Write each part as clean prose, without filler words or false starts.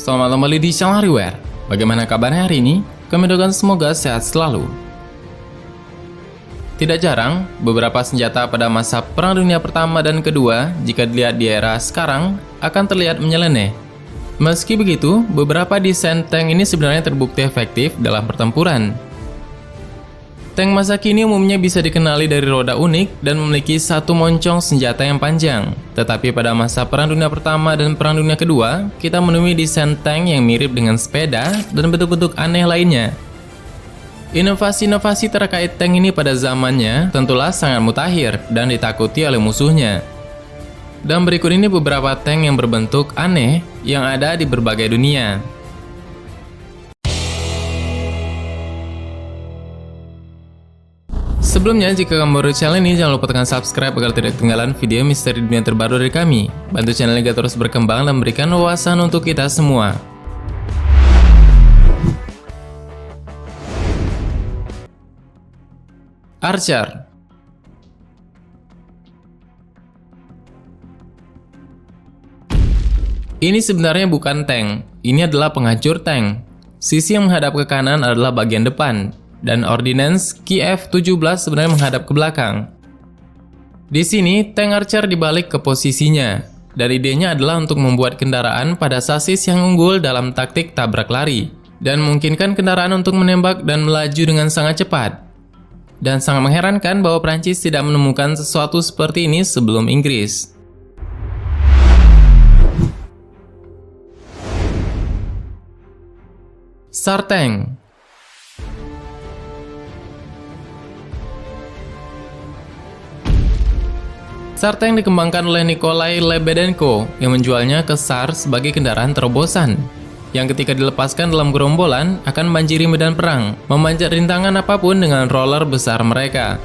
Selamat kembali di channel Hardware. Bagaimana kabarnya hari ini? Kami doakan semoga sehat selalu. Tidak jarang, beberapa senjata pada masa Perang Dunia Pertama dan Kedua, jika dilihat di era sekarang, akan terlihat menyeleneh. Meski begitu, beberapa desain tank ini sebenarnya terbukti efektif dalam pertempuran. Tank masa kini umumnya bisa dikenali dari roda unik dan memiliki satu moncong senjata yang panjang. Tetapi pada masa Perang Dunia Pertama dan Perang Dunia Kedua, kita menemui desain tank yang mirip dengan sepeda dan bentuk-bentuk aneh lainnya. Inovasi-inovasi terkait tank ini pada zamannya tentulah sangat mutakhir dan ditakuti oleh musuhnya. Dan berikut ini beberapa tank yang berbentuk aneh yang ada di berbagai dunia. Sebelumnya, jika kamu baru di channel ini, jangan lupa tekan subscribe agar tidak ketinggalan video misteri dunia terbaru dari kami. Bantu channel ini agar terus berkembang dan memberikan wawasan untuk kita semua. Archer. Ini sebenarnya bukan tank, ini adalah penghancur tank. Sisi yang menghadap ke kanan adalah bagian depan, dan Ordnance Kiev-17 sebenarnya menghadap ke belakang. Di sini, tank Archer dibalik ke posisinya, dan idenya adalah untuk membuat kendaraan pada sasis yang unggul dalam taktik tabrak lari, dan memungkinkan kendaraan untuk menembak dan melaju dengan sangat cepat. Dan sangat mengherankan bahwa Prancis tidak menemukan sesuatu seperti ini sebelum Inggris. SAR Tank. SAR Tank dikembangkan oleh Nikolai Lebedenko yang menjualnya ke SAR sebagai kendaraan terobosan yang ketika dilepaskan dalam gerombolan akan membanjiri medan perang, memanjat rintangan apapun dengan roller besar mereka.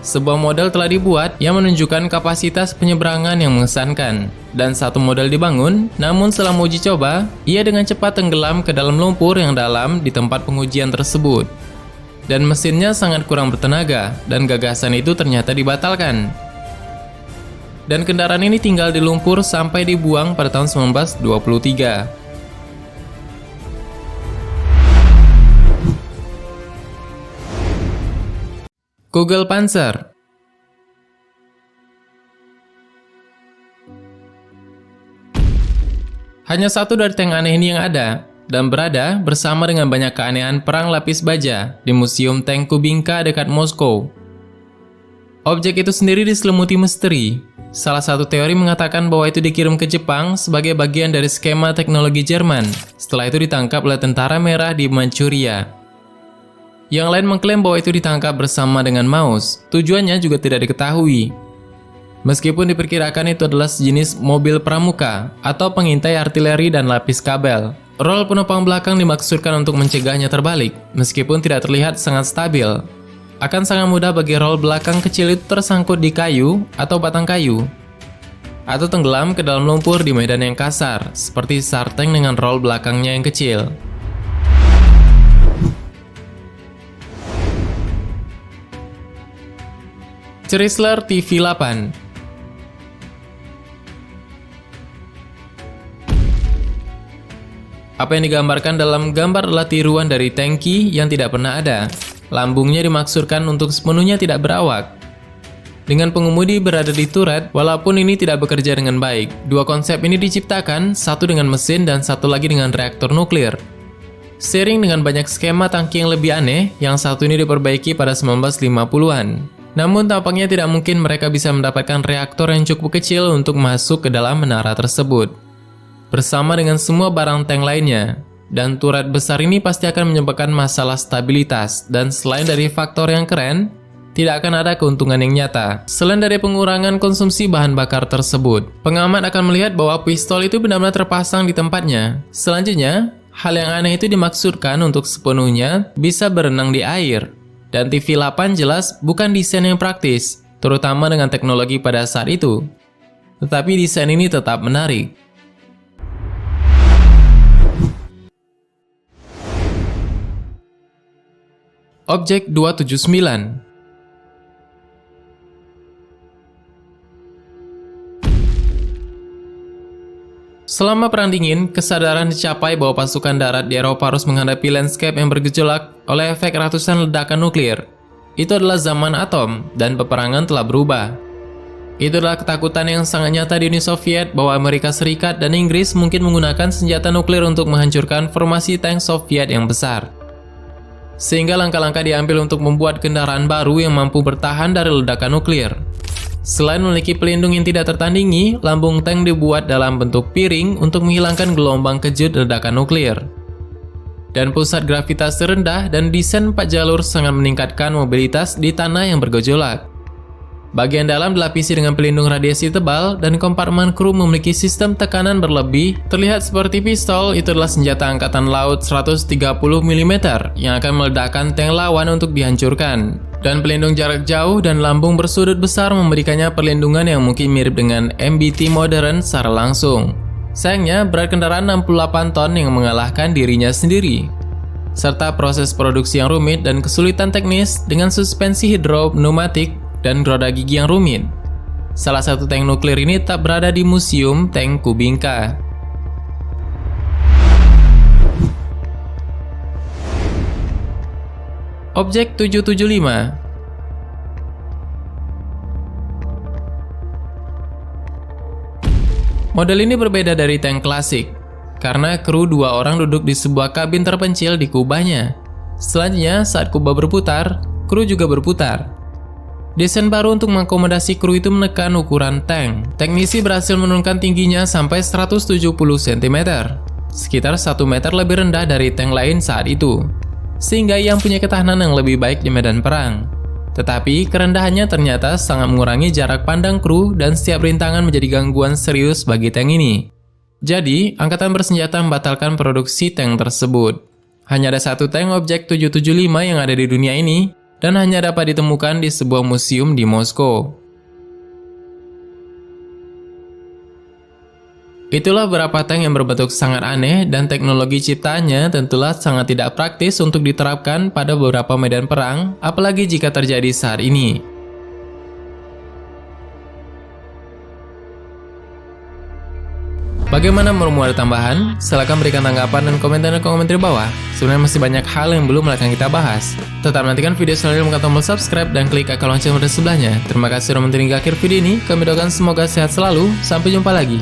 Sebuah model telah dibuat yang menunjukkan kapasitas penyeberangan yang mengesankan, dan satu model dibangun, namun setelah uji coba, ia dengan cepat tenggelam ke dalam lumpur yang dalam di tempat pengujian tersebut. Dan mesinnya sangat kurang bertenaga, dan gagasan itu ternyata dibatalkan. Dan kendaraan ini tinggal di lumpur sampai dibuang pada tahun 1923. Kugelpanzer. Hanya satu dari tank aneh ini yang ada, dan berada bersama dengan banyak keanehan perang lapis baja di Museum Tank Kubinka dekat Moskow. Objek itu sendiri diselimuti misteri. Salah satu teori mengatakan bahwa itu dikirim ke Jepang sebagai bagian dari skema teknologi Jerman. Setelah itu ditangkap oleh tentara merah di Manchuria. Yang lain mengklaim bahwa itu ditangkap bersama dengan Maus. Tujuannya juga tidak diketahui. Meskipun diperkirakan itu adalah sejenis mobil pramuka atau pengintai artileri dan lapis kabel. Rol penumpang belakang dimaksudkan untuk mencegahnya terbalik, meskipun tidak terlihat sangat stabil. Akan sangat mudah bagi rol belakang kecil itu tersangkut di kayu atau batang kayu, atau tenggelam ke dalam lumpur di medan yang kasar, seperti SAR Tank dengan rol belakangnya yang kecil. Chrysler TV8. Apa yang digambarkan dalam gambar adalah tiruan dari tangki yang tidak pernah ada. Lambungnya dimaksudkan untuk sepenuhnya tidak berawak. Dengan pengemudi berada di turret, walaupun ini tidak bekerja dengan baik. Dua konsep ini diciptakan, satu dengan mesin dan satu lagi dengan reaktor nuklir. Seiring dengan banyak skema tangki yang lebih aneh, yang satu ini diperbaiki pada 1950-an. Namun tampaknya tidak mungkin mereka bisa mendapatkan reaktor yang cukup kecil untuk masuk ke dalam menara tersebut. Bersama dengan semua barang tank lainnya. Dan turret besar ini pasti akan menyebabkan masalah stabilitas. Dan selain dari faktor yang keren, tidak akan ada keuntungan yang nyata. Selain dari pengurangan konsumsi bahan bakar tersebut, pengamat akan melihat bahwa pistol itu benar-benar terpasang di tempatnya. Selanjutnya, hal yang aneh itu dimaksudkan untuk sepenuhnya bisa berenang di air. Dan TV8 jelas bukan desain yang praktis, terutama dengan teknologi pada saat itu. Tetapi desain ini tetap menarik. Objek 279. Selama Perang Dingin, kesadaran dicapai bahwa pasukan darat di Eropa harus menghadapi landscape yang bergejolak oleh efek ratusan ledakan nuklir. Itu adalah zaman atom, dan peperangan telah berubah. Itu adalah ketakutan yang sangat nyata di Uni Soviet bahwa Amerika Serikat dan Inggris mungkin menggunakan senjata nuklir untuk menghancurkan formasi tank Soviet yang besar. Sehingga langkah-langkah diambil untuk membuat kendaraan baru yang mampu bertahan dari ledakan nuklir. Selain memiliki pelindung yang tidak tertandingi, lambung tank dibuat dalam bentuk piring untuk menghilangkan gelombang kejut ledakan nuklir. Dan pusat gravitasi rendah dan desain 4 jalur sangat meningkatkan mobilitas di tanah yang bergejolak. Bagian dalam dilapisi dengan pelindung radiasi tebal dan kompartemen kru memiliki sistem tekanan berlebih. Terlihat seperti pistol, itu adalah senjata angkatan laut 130 mm yang akan meledakkan tank lawan untuk dihancurkan. Dan pelindung jarak jauh dan lambung bersudut besar memberikannya perlindungan yang mungkin mirip dengan MBT modern secara langsung. Sayangnya, berat kendaraan 68 ton yang mengalahkan dirinya sendiri. Serta proses produksi yang rumit dan kesulitan teknis dengan suspensi hidropneumatik dan roda gigi yang rumit. Salah satu tank nuklir ini tak berada di Museum Tank Kubinka. Objek 775. Model ini berbeda dari tank klasik, karena kru 2 orang duduk di sebuah kabin terpencil di kubahnya. Selanjutnya, saat kubah berputar, kru juga berputar. Desain baru untuk mengakomodasi kru itu menekan ukuran tank. Teknisi berhasil menurunkan tingginya sampai 170 cm, sekitar 1 meter lebih rendah dari tank lain saat itu, sehingga ia punya ketahanan yang lebih baik di medan perang. Tetapi kerendahannya ternyata sangat mengurangi jarak pandang kru dan setiap rintangan menjadi gangguan serius bagi tank ini. Jadi, angkatan bersenjata membatalkan produksi tank tersebut. Hanya ada satu tank objek 775 yang ada di dunia ini, dan hanya dapat ditemukan di sebuah museum di Moskow. Itulah beberapa tank yang berbentuk sangat aneh dan teknologi ciptaannya tentulah sangat tidak praktis untuk diterapkan pada beberapa medan perang, apalagi jika terjadi saat ini. Bagaimana menurutmu, ada tambahan? Silahkan berikan tanggapan dan komentar di bawah. Sebenarnya masih banyak hal yang belum akan kita bahas. Tetap nantikan video selanjutnya dengan tombol subscribe dan klik icon lonceng pada sebelahnya. Terima kasih sudah menonton hingga akhir video ini. Kami doakan semoga sehat selalu. Sampai jumpa lagi.